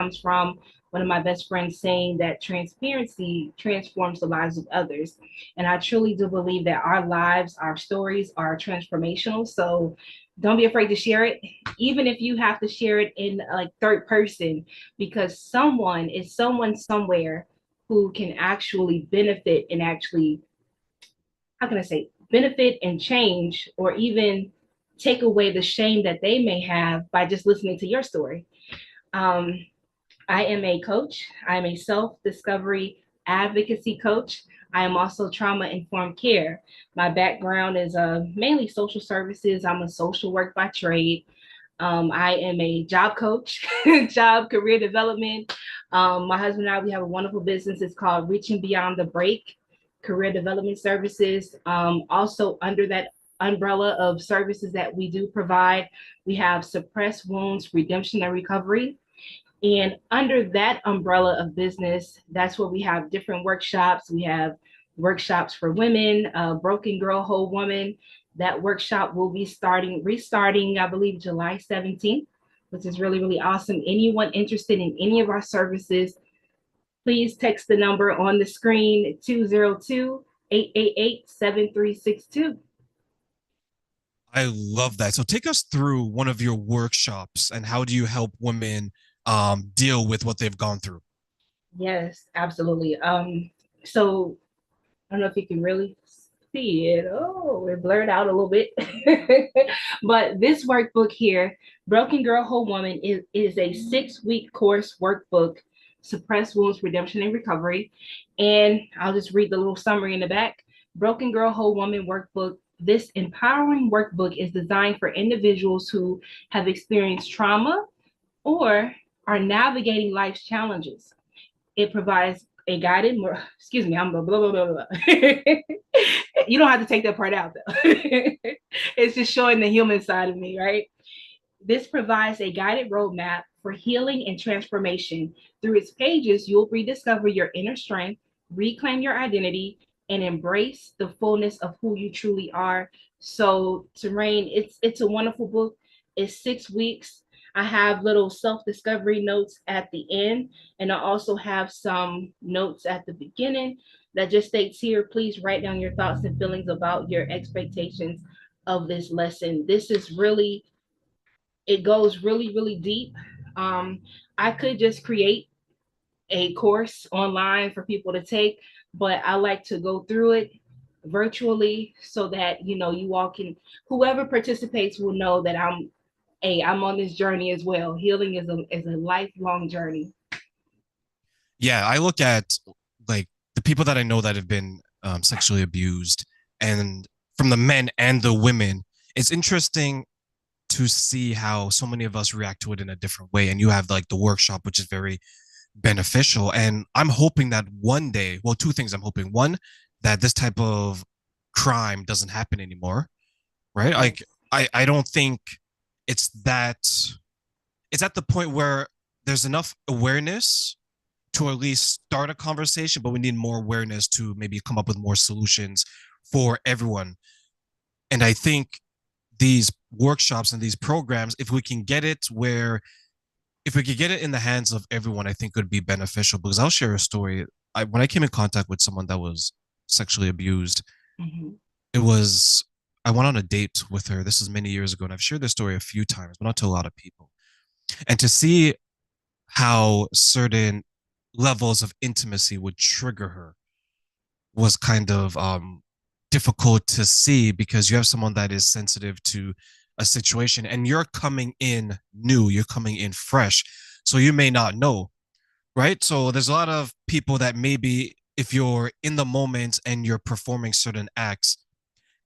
comes from one of my best friends saying that transparency transforms the lives of others. And I truly do believe that our lives, our stories are transformational. So don't be afraid to share it, even if you have to share it in like third person, because someone somewhere who can actually benefit and actually, how can I say, benefit and change, or even take away the shame that they may have by just listening to your story. Um, I am a coach. I'm a self discovery advocacy coach. I am also trauma informed care. My background is mainly social services. I'm a social work by trade. I am a job coach, job career development. My husband and I, we have a wonderful business. It's called Reaching Beyond the Break Career Development Services. Also, under that umbrella of services that we do provide, we have Suppressed Wounds Redemption and Recovery. And under that umbrella of business, that's where we have different workshops. We have workshops for women, Broken Girl, Whole Woman. That workshop will be restarting, I believe, July 17th, which is really, really awesome. Anyone interested in any of our services, please text the number on the screen, 202-888-7362. I love that. So take us through one of your workshops and how do you help women deal with what they've gone through? Yes, absolutely. So I don't know if you can really see it. Oh, it blurred out a little bit. But this workbook here, Broken Girl, Whole Woman, is a 6-week course workbook, Suppressed Wounds, Redemption, and Recovery. And I'll just read the little summary in the back. Broken Girl, Whole Woman workbook. This empowering workbook is designed for individuals who have experienced trauma or are navigating life's challenges. It provides a guided, excuse me, I'm blah, blah, blah, blah. You don't have to take that part out though. It's just showing the human side of me, right? This provides a guided roadmap for healing and transformation. Through its pages, you'll rediscover your inner strength, reclaim your identity, and embrace the fullness of who you truly are. So, Terrain, it's a wonderful book. It's 6 weeks. I have little self-discovery notes at the end, and I also have some notes at the beginning that just states here, please write down your thoughts and feelings about your expectations of this lesson. This is really, it goes really, really deep. Um, I could just create a course online for people to take, but I like to go through it virtually so that you all can, whoever participates will know that I'm on this journey as well. Healing is a lifelong journey. Yeah, I look at like the people that I know that have been sexually abused, and from the men and the women, it's interesting to see how so many of us react to it in a different way. And you have like the workshop, which is very beneficial. And I'm hoping that one day, well, two things I'm hoping. One, that this type of crime doesn't happen anymore, right? Like, Yes. I don't think it's that, it's at the point where there's enough awareness to at least start a conversation, but we need more awareness to maybe come up with more solutions for everyone. And I think these workshops and these programs, if we can get it where, if we could get it in the hands of everyone, I think it would be beneficial. Because I'll share a story. When I came in contact with someone that was sexually abused, Mhm. it was, I went on a date with her. This is many years ago, and I've shared this story a few times, but not to a lot of people. And to see how certain levels of intimacy would trigger her was kind of difficult to see, because you have someone that is sensitive to a situation and you're coming in new, you're coming in fresh. So you may not know, right? So there's a lot of people that maybe if you're in the moment and you're performing certain acts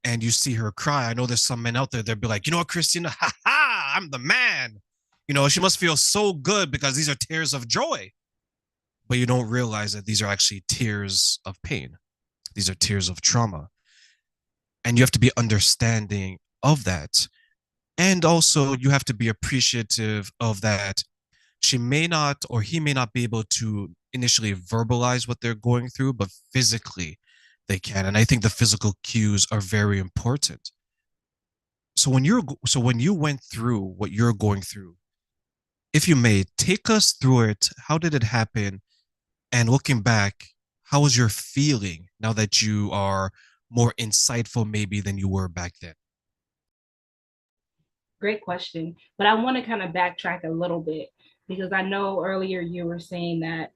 and you see her cry, I know there's some men out there, they'll be like, you know what, Christina, ha ha, I'm the man. You know, she must feel so good because these are tears of joy. But you don't realize that these are actually tears of pain. These are tears of trauma. And you have to be understanding of that. And also, you have to be appreciative of that. She may not, or he may not be able to initially verbalize what they're going through, but physically they can. And I think the physical cues are very important. So when you went through what you're going through, if you may, take us through it. How did it happen? And looking back, how was your feeling now that you are more insightful, maybe, than you were back then? Great question. But I want to kind of backtrack a little bit because I know earlier you were saying that,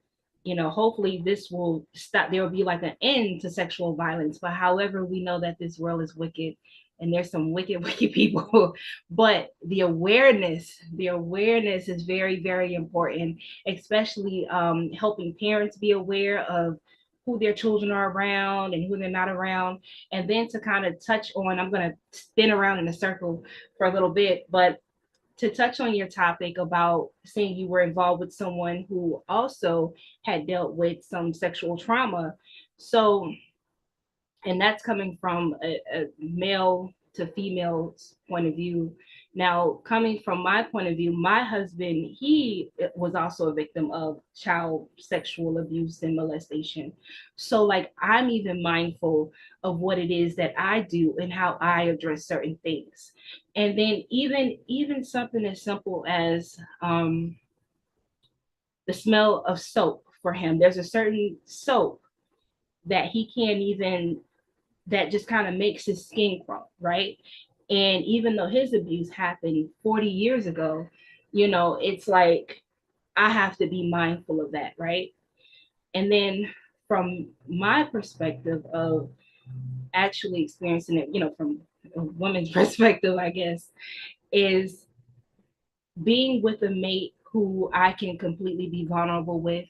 hopefully this will stop. There will be like an end to sexual violence. But however, we know that this world is wicked and there's some wicked, wicked people. But the awareness is very, very important, especially helping parents be aware of who their children are around and who they're not around. And then to kind of touch on, I'm going to spin around in a circle for a little bit, but to touch on your topic about saying you were involved with someone who also had dealt with some sexual trauma. So, and that's coming from a male to female's point of view. Now, coming from my point of view, my husband, he was also a victim of child sexual abuse and molestation. So, like, I'm even mindful of what it is that I do and how I address certain things. And then even something as simple as the smell of soap for him. There's a certain soap that he can't even, that just kind of makes his skin crawl, right? And even though his abuse happened 40 years ago, it's like I have to be mindful of that, right? And then from my perspective of actually experiencing it, from a woman's perspective, I guess, is being with a mate who I can completely be vulnerable with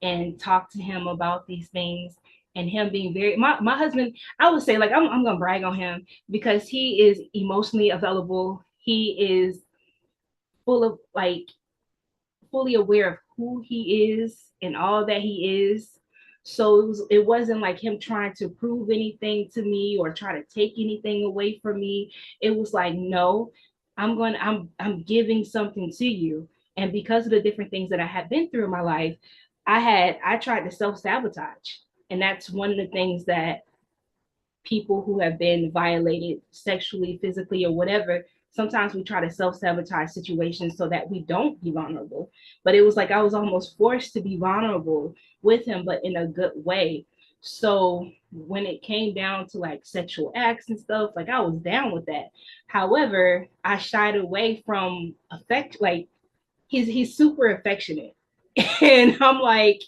and talk to him about these things, and him being very, my husband, I would say, like, I'm gonna brag on him because he is emotionally available. He is full of, like, fully aware of who he is and all that he is. So it wasn't like him trying to prove anything to me or try to take anything away from me. It was like, no, I'm giving something to you. And because of the different things that I had been through in my life, I tried to self-sabotage. And that's one of the things that people who have been violated sexually, physically, or whatever, sometimes we try to self-sabotage situations so that we don't be vulnerable. But it was like I was almost forced to be vulnerable with him, but in a good way. So when it came down to like sexual acts and stuff, like I was down with that. However, I shied away from affect, like he's super affectionate. And I'm like,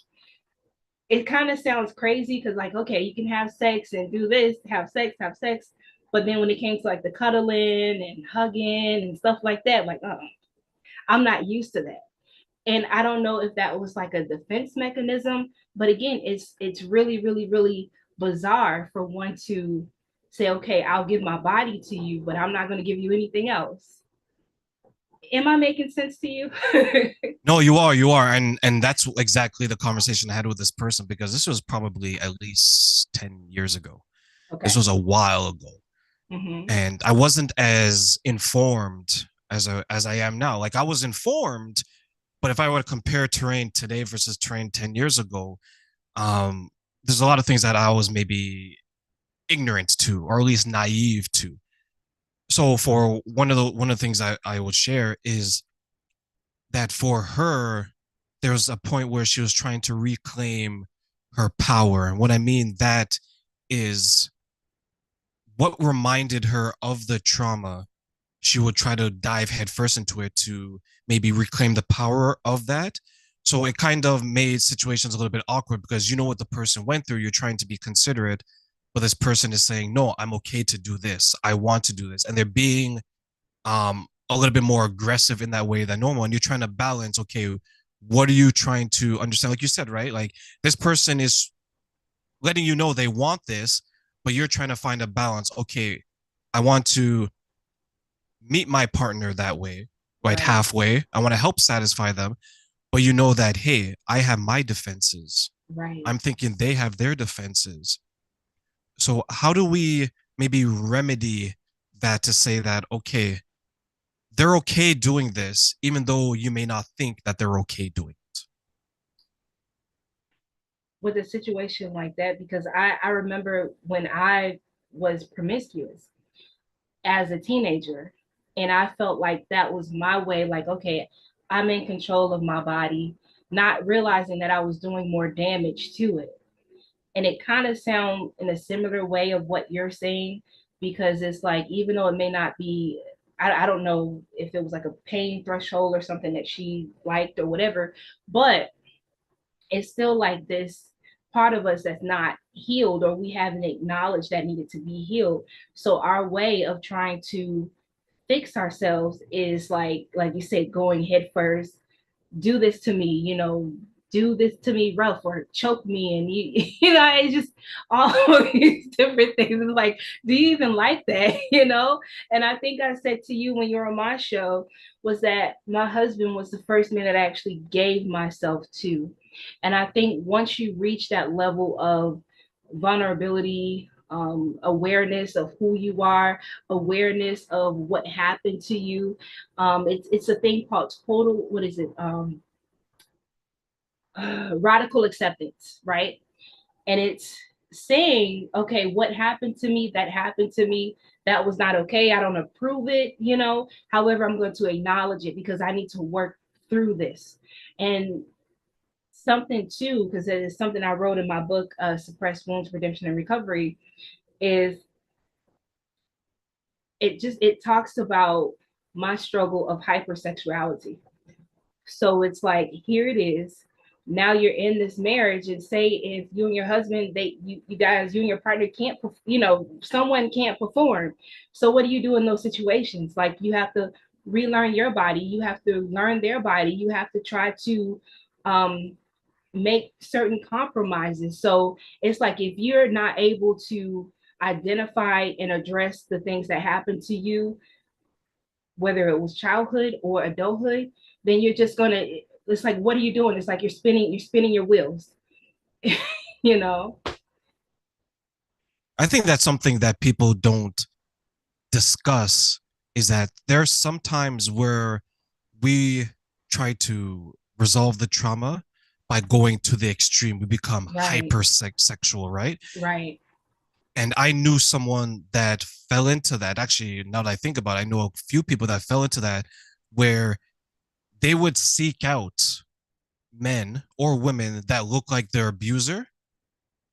it kind of sounds crazy because, like, okay, you can have sex and do this, have sex, but then when it came to like the cuddling and hugging and stuff like that, like, I'm not used to that. And I don't know if that was like a defense mechanism, but again, it's really, really, really bizarre for one to say, okay, I'll give my body to you, but I'm not going to give you anything else. Am I making sense to you? No, you are, and that's exactly the conversation I had with this person because this was probably at least 10 years ago. This Okay. was a while ago, Mm-hmm. and I wasn't as informed as I am now. Like I was informed, but if I were to compare terrain today versus terrain 10 years ago, um, there's a lot of things that I was maybe ignorant to, or at least naive to. So for one of the things I would share is that for her, there was a point where she was trying to reclaim her power. And what I mean that is what reminded her of the trauma, she would try to dive headfirst into it to maybe reclaim the power of that. So it kind of made situations a little bit awkward because you know what the person went through. You're trying to be considerate, but this person is saying, no, I'm okay to do this. I want to do this. And they're being a little bit more aggressive in that way than normal. And you're trying to balance, okay, what are you trying to understand? Like you said, right? Like this person is letting you know they want this, but you're trying to find a balance. Okay, I want to meet my partner that way, right? Right. Halfway. I want to help satisfy them, but you know that, hey, I have my defenses. Right. I'm thinking they have their defenses. So, how do we maybe remedy that to say that, okay, they're okay doing this, even though you may not think that they're okay doing it? With a situation like that, because I remember when I was promiscuous as a teenager, and I felt like that was my way, like, okay, I'm in control of my body, not realizing that I was doing more damage to it. And it kind of sounds in a similar way of what you're saying, because it's like, even though it may not be, I don't know if it was like a pain threshold or something that she liked or whatever, but it's still like this part of us that's not healed, or we haven't acknowledged that needed to be healed. So our way of trying to fix ourselves is like you said, going head first, do this to me, do this to me rough, or choke me, and it's just all these different things. It's like, do you even like that? And I think I said to you when you were on my show, was that my husband was the first man that I actually gave myself to. And I think once you reach that level of vulnerability, awareness of who you are, awareness of what happened to you, it's a thing called total, what is it, radical acceptance, right? And it's saying, okay, what happened to me, that happened to me, that was not okay, I don't approve it, however, I'm going to acknowledge it because I need to work through this. And something too, because it is something I wrote in my book, Suppressed Wounds, Redemption and Recovery, is it talks about my struggle of hypersexuality. So it's like, here it is. Now you're in this marriage, and say if you and your husband, you guys, you and your partner can't, someone can't perform. So what do you do in those situations? Like, you have to relearn your body, you have to learn their body, you have to try to um, make certain compromises. So it's like, if you're not able to identify and address the things that happened to you, whether it was childhood or adulthood, then you're just gonna, it's like, what are you doing? It's like you're spinning your wheels, you know? I think that's something that people don't discuss, is that there's sometimes where we try to resolve the trauma by going to the extreme. We become Right, hypersexual, right? right, And I knew someone that fell into that. Actually, now that I think about it, I know a few people that fell into that, where they would seek out men or women that look like their abuser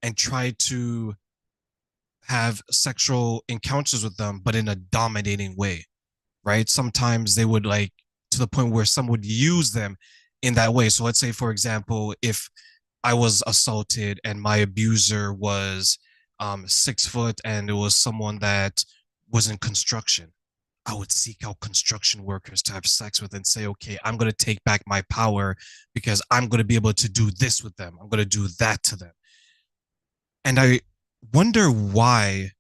and try to have sexual encounters with them, but in a dominating way, right? Sometimes they would, like, to the point where some would use them in that way. So let's say, for example, if I was assaulted and my abuser was 6 foot and it was someone that was in construction, I would seek out construction workers to have sex with and say, okay, I'm going to take back my power because I'm going to be able to do this with them. I'm going to do that to them. And I wonder why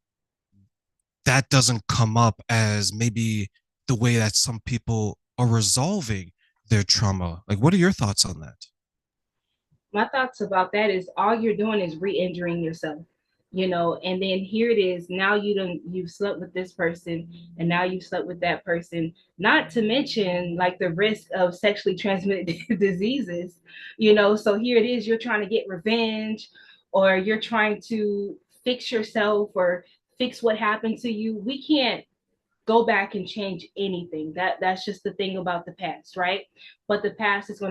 that doesn't come up as maybe the way that some people are resolving their trauma. Like, what are your thoughts on that? My thoughts about that is, all you're doing is re-injuring yourself, and then here it is, now you've slept with this person, and now you've slept with that person, not to mention like the risk of sexually transmitted diseases, so here it is, you're trying to get revenge, or you're trying to fix yourself or fix what happened to you. We can't go back and change anything. That's just the thing about the past, right? But the past is going to